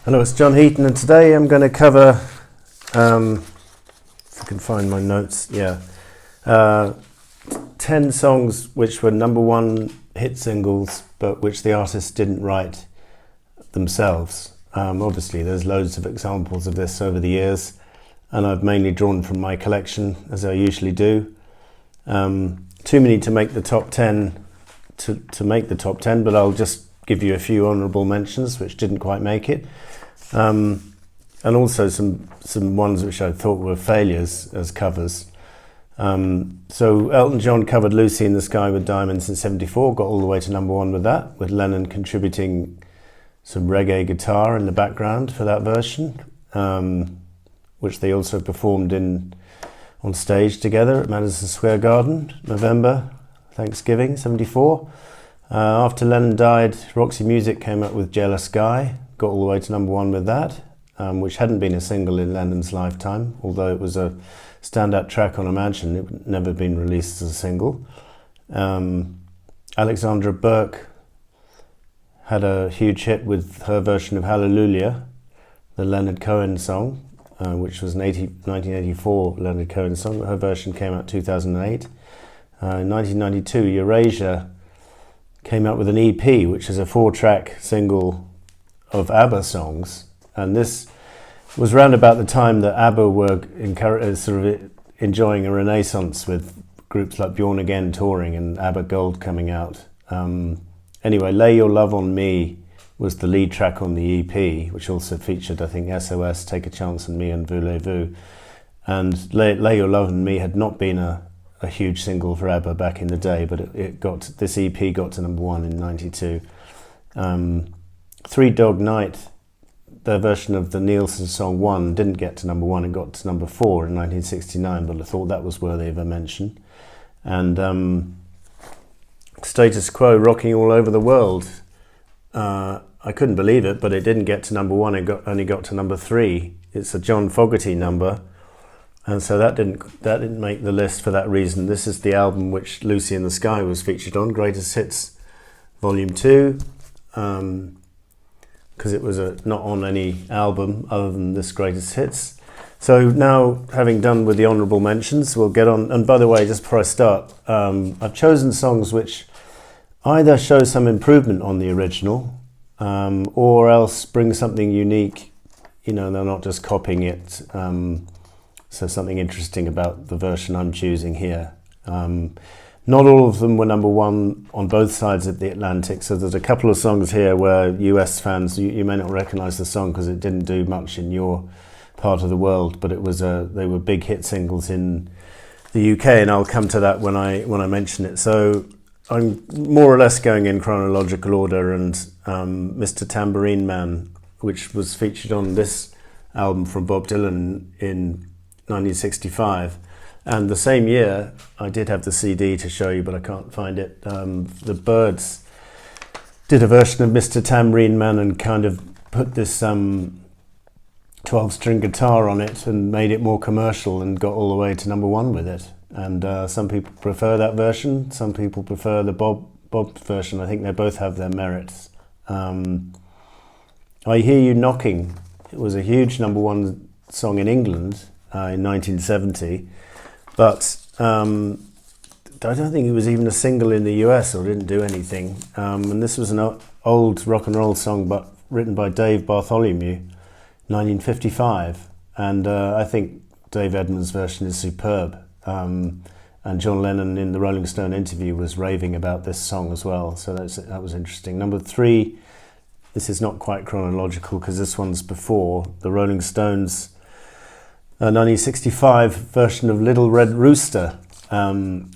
Hello, it's John Heaton, and today I'm going to cover, if I can find my notes, 10 songs which were number one hit singles, but which the artists didn't write themselves. Obviously, there's loads of examples of this over the years, and I've mainly drawn from my collection, as I usually do. Too many to make the top 10, to make the top 10, but I'll just give you a few honourable mentions which didn't quite make it. And also some ones which I thought were failures as covers. So Elton John covered Lucy in the Sky with Diamonds in '74, got all the way to number one with that, with Lennon contributing some reggae guitar in the background for that version, which they also performed on stage together at Madison Square Garden, November, Thanksgiving, '74. After Lennon died, Roxy Music came up with Jealous Guy, got all the way to number one with that, which hadn't been a single in Lennon's lifetime, although it was a standout track on Imagine. It had never been released as a single. Alexandra Burke had a huge hit with her version of Hallelujah, the Leonard Cohen song, which was an 1984 Leonard Cohen song. Her version came out 2008. In 1992, Eurasia came out with an EP, which is a 4-track single of ABBA songs, and this was round about the time that ABBA were enjoying a renaissance with groups like Bjorn Again touring and ABBA Gold coming out. Anyway, Lay Your Love on Me was the lead track on the EP, which also featured, I think, SOS, Take a Chance on Me, and Voulez-Vous. And Lay Your Love on Me had not been a huge single for ABBA back in the day, but this EP got to number one in '92. Three Dog Night, their version of the Nielsen song One, didn't get to number one, it got to number 4 in 1969, but I thought that was worthy of a mention. And Status Quo, Rocking All Over the World, I couldn't believe it, but it didn't get to number one, it only got to number 3. It's a John Fogerty number, and so that didn't make the list for that reason. This is the album which Lucy in the Sky was featured on, Greatest Hits Volume 2, because it was not on any album other than this Greatest Hits. So now, having done with the honourable mentions, we'll get on. And by the way, just before I start, I've chosen songs which either show some improvement on the original, or else bring something unique. You know, they're not just copying it. So something interesting about the version I'm choosing here. Not all of them were number one on both sides of the Atlantic, so there's a couple of songs here where US fans, you may not recognise the song because it didn't do much in your part of the world, but they were big hit singles in the UK, and I'll come to that when I mention it. So I'm more or less going in chronological order, and Mr. Tambourine Man, which was featured on this album from Bob Dylan in 1965. And the same year, I did have the CD to show you, but I can't find it. The Byrds did a version of Mr. Tambourine Man and kind of put this 12-string guitar on it and made it more commercial and got all the way to number one with it. And some people prefer that version, some people prefer the Bob version. I think they both have their merits. I Hear You Knocking. It was a huge number one song in England in 1970. But I don't think it was even a single in the US or didn't do anything. And this was an old rock and roll song written by Dave Bartholomew, 1955. And I think Dave Edmunds' version is superb. And John Lennon in the Rolling Stone interview was raving about this song as well. So that was interesting. Number 3, this is not quite chronological because this one's before the Rolling Stones 1965 version of Little Red Rooster,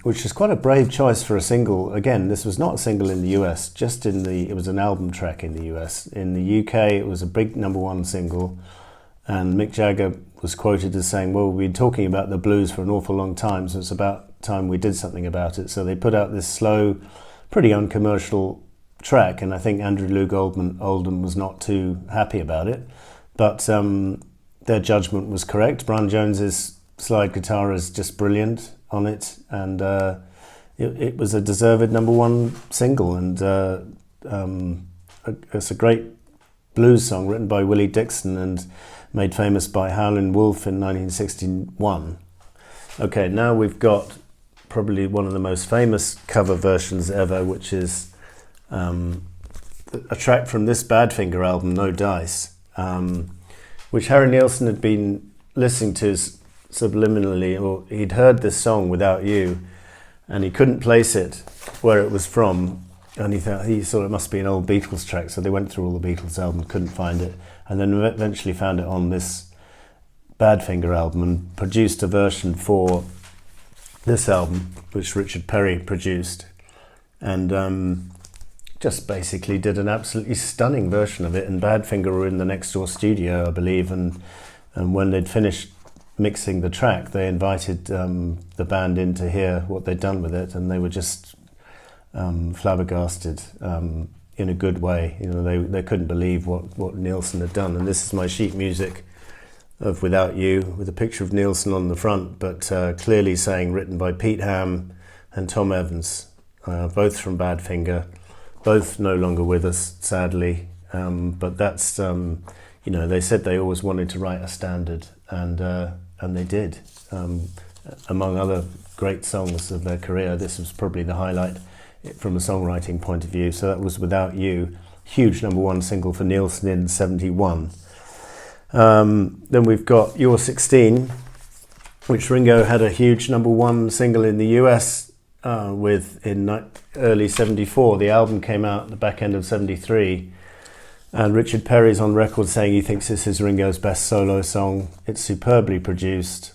which is quite a brave choice for a single. Again, this was not a single in the US, it was an album track in the US. In the UK, it was a big number one single, and Mick Jagger was quoted as saying, well, we've been talking about the blues for an awful long time, so it's about time we did something about it. So they put out this slow, pretty uncommercial track, and I think Andrew Loog Oldham was not too happy about it, but their judgment was correct. Brian Jones's slide guitar is just brilliant on it, and it was a deserved number one single, and it's a great blues song written by Willie Dixon and made famous by Howlin' Wolf in 1961. Okay, now we've got probably one of the most famous cover versions ever, which is a track from this Badfinger album, No Dice, which Harry Nilsson had been listening to subliminally, or he'd heard this song, Without You, and he couldn't place it where it was from, and he thought it must be an old Beatles track, so they went through all the Beatles albums, couldn't find it, and then eventually found it on this Badfinger album and produced a version for this album, which Richard Perry produced, and just basically did an absolutely stunning version of it. And Badfinger were in the Next Door studio, I believe, and when they'd finished mixing the track, they invited the band in to hear what they'd done with it, and they were just flabbergasted in a good way. You know, they couldn't believe what Nilsson had done. And this is my sheet music of Without You, with a picture of Nilsson on the front, but clearly saying written by Pete Ham and Tom Evans, both from Badfinger, both no longer with us, sadly. But that's, they said they always wanted to write a standard, and they did. Among other great songs of their career, this was probably the highlight from a songwriting point of view. So that was Without You, huge #1 single for Nilsson in '71. Then we've got You're 16, which Ringo had a huge #1 single in the US with in early '74. The album came out at the back end of '73, and Richard Perry's on record saying he thinks this is Ringo's best solo song. It's superbly produced,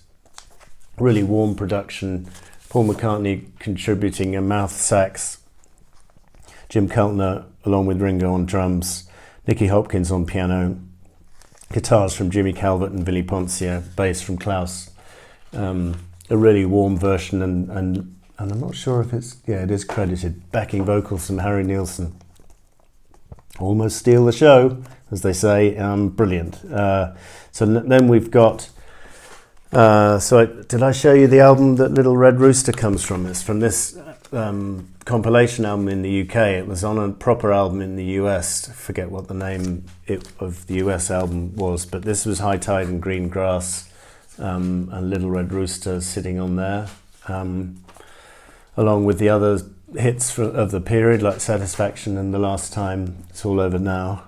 really warm production, Paul McCartney contributing a mouth sax, Jim Keltner along with Ringo on drums, Nicky Hopkins on piano, guitars from Jimmy Calvert and Billy Poncia, bass from Klaus. A really warm version, and I'm not sure if it is credited. Backing vocals from Harry Nilsson. Almost steal the show, as they say. Brilliant. Then we've got. Did I show you the album that Little Red Rooster comes from? It's from this compilation album in the UK. It was on a proper album in the US. I forget what the name of the US album was, but this was High Tide and Green Grass, and Little Red Rooster sitting on there, along with the other hits of the period like Satisfaction and The Last Time It's All Over Now.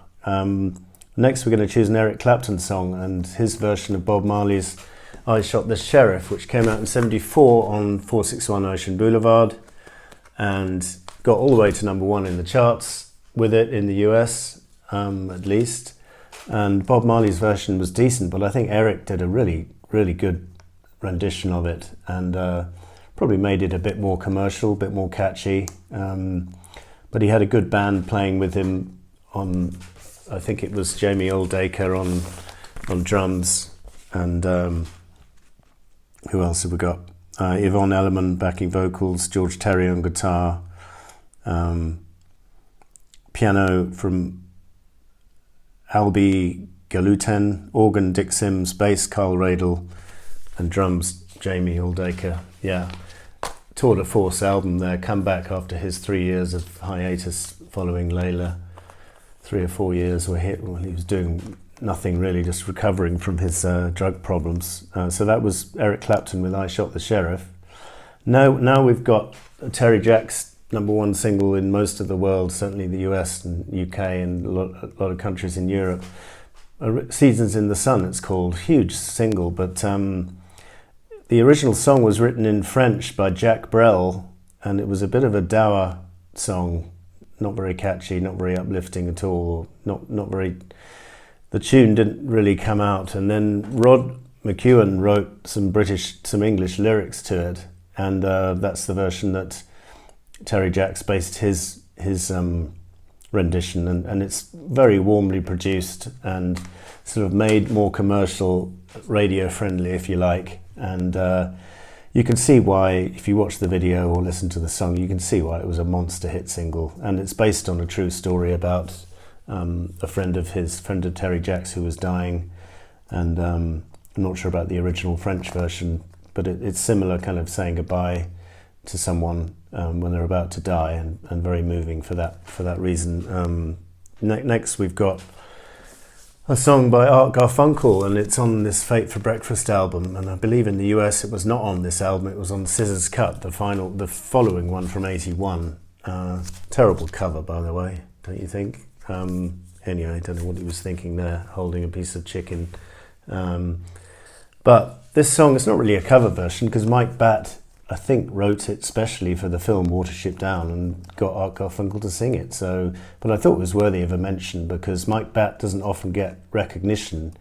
Next we're going to choose an Eric Clapton song and his version of Bob Marley's I Shot the Sheriff, which came out in '74 on 461 Ocean Boulevard and got all the way to #1 in the charts with it in the US, at least. And Bob Marley's version was decent, but I think Eric did a really, really good rendition of it, and probably made it a bit more commercial, a bit more catchy. But he had a good band playing with him on, I think it was Jamie Oldacre on drums, and who else have we got? Yvonne Elliman backing vocals, George Terry on guitar, piano from Albie Galuten, organ Dick Sims, bass Carl Radle, and drums Jamie Oldacre. Yeah, tour de force album there, comeback after his 3 years of hiatus following Layla. 3 or 4 years were hit when he was doing nothing really, just recovering from his drug problems. So that was Eric Clapton with I Shot the Sheriff. Now we've got Terry Jacks' #1 single in most of the world, certainly the US and UK and a lot of countries in Europe. Seasons in the Sun it's called, huge single, but the original song was written in French by Jacques Brel, and it was a bit of a dour song, not very catchy, not very uplifting at all, not very. The tune didn't really come out, and then Rod McEwen wrote some English lyrics to it, and that's the version that Terry Jacks based his rendition, and it's very warmly produced and sort of made more commercial, radio friendly, if you like, and you can see why, if you watch the video or listen to the song, you can see why it was a monster hit single, and it's based on a true story about a friend of Terry Jacks, who was dying, and I'm not sure about the original French version, but it's similar, kind of saying goodbye to someone when they're about to die, and very moving for that reason. Next we've got a song by Art Garfunkel, and it's on this Fate for Breakfast album, and I believe in the US it was not on this album, it was on Scissors Cut, the following one from '81. Terrible cover, by the way, don't you think? Anyway, I don't know what he was thinking there, holding a piece of chicken. But this song is not really a cover version, because Mike Batt, I think, wrote it specially for the film Watership Down and got Art Garfunkel to sing it. So, but I thought it was worthy of a mention because Mike Batt doesn't often get recognition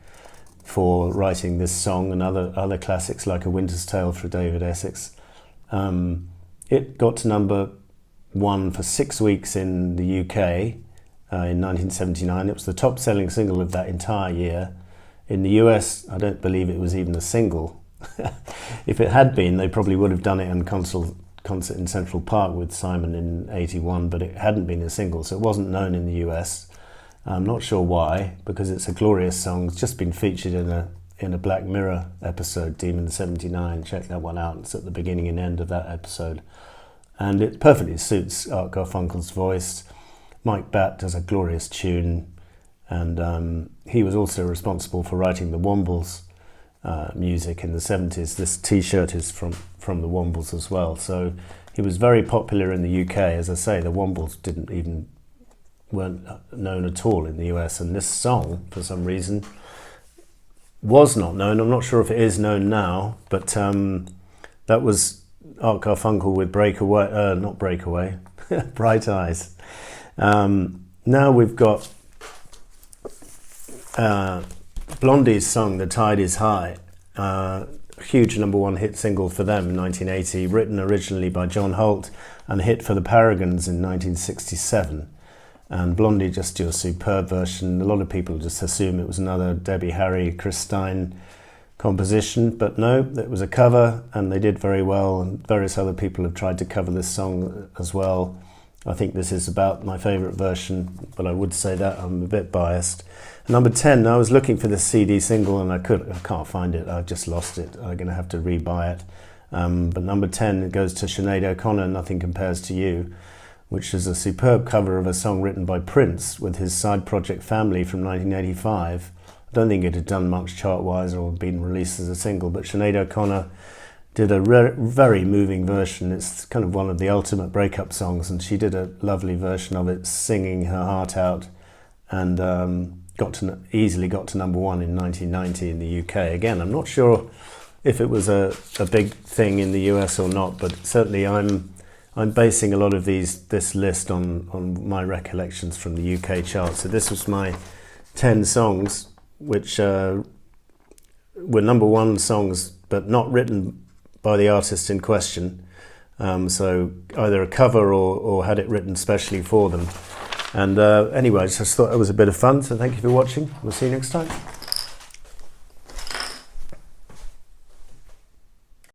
for writing this song and other classics like A Winter's Tale for David Essex. It got to number 1 for 6 weeks in the UK in 1979. It was the top-selling single of that entire year. In the US, I don't believe it was even a single. If it had been, they probably would have done it in concert in Central Park with Simon in '81, but it hadn't been a single, so it wasn't known in the US. I'm not sure why, because it's a glorious song. It's just been featured in a Black Mirror episode, Demon 79. Check that one out. It's at the beginning and end of that episode. And it perfectly suits Art Garfunkel's voice. Mike Batt does a glorious tune, and he was also responsible for writing the Wombles music in the 70s. This t-shirt is from the Wombles as well. So he was very popular in the UK. As I say, the Wombles weren't known at all in the US, and this song, for some reason, was not known. I'm not sure if it is known now, but that was Art Garfunkel with not Breakaway, Bright Eyes. Now we've got Blondie's song, The Tide is High, huge number 1 hit single for them in 1980, written originally by John Holt and a hit for the Paragons in 1967. And Blondie just do a superb version. A lot of people just assume it was another Debbie Harry, Chris Stein composition, but no, it was a cover and they did very well, and various other people have tried to cover this song as well. I think this is about my favourite version, but I would say that I'm a bit biased. Number 10, I was looking for this CD single and I can't find it. I just lost it. I'm going to have to rebuy it. But number 10, it goes to Sinead O'Connor, Nothing Compares to You, which is a superb cover of a song written by Prince with his side project Family from 1985. I don't think it had done much chart-wise or been released as a single, but Sinead O'Connor did a very moving version. It's kind of one of the ultimate breakup songs, and she did a lovely version of it, singing her heart out, and easily got to number 1 in 1990 in the UK. Again, I'm not sure if it was a big thing in the US or not, but certainly I'm basing a lot of this list on my recollections from the UK chart. So this was my 10 songs, which were number 1 songs, but not written by the artist in question. So either a cover or had it written specially for them. And anyway, I just thought it was a bit of fun, so thank you for watching. We'll see you next time.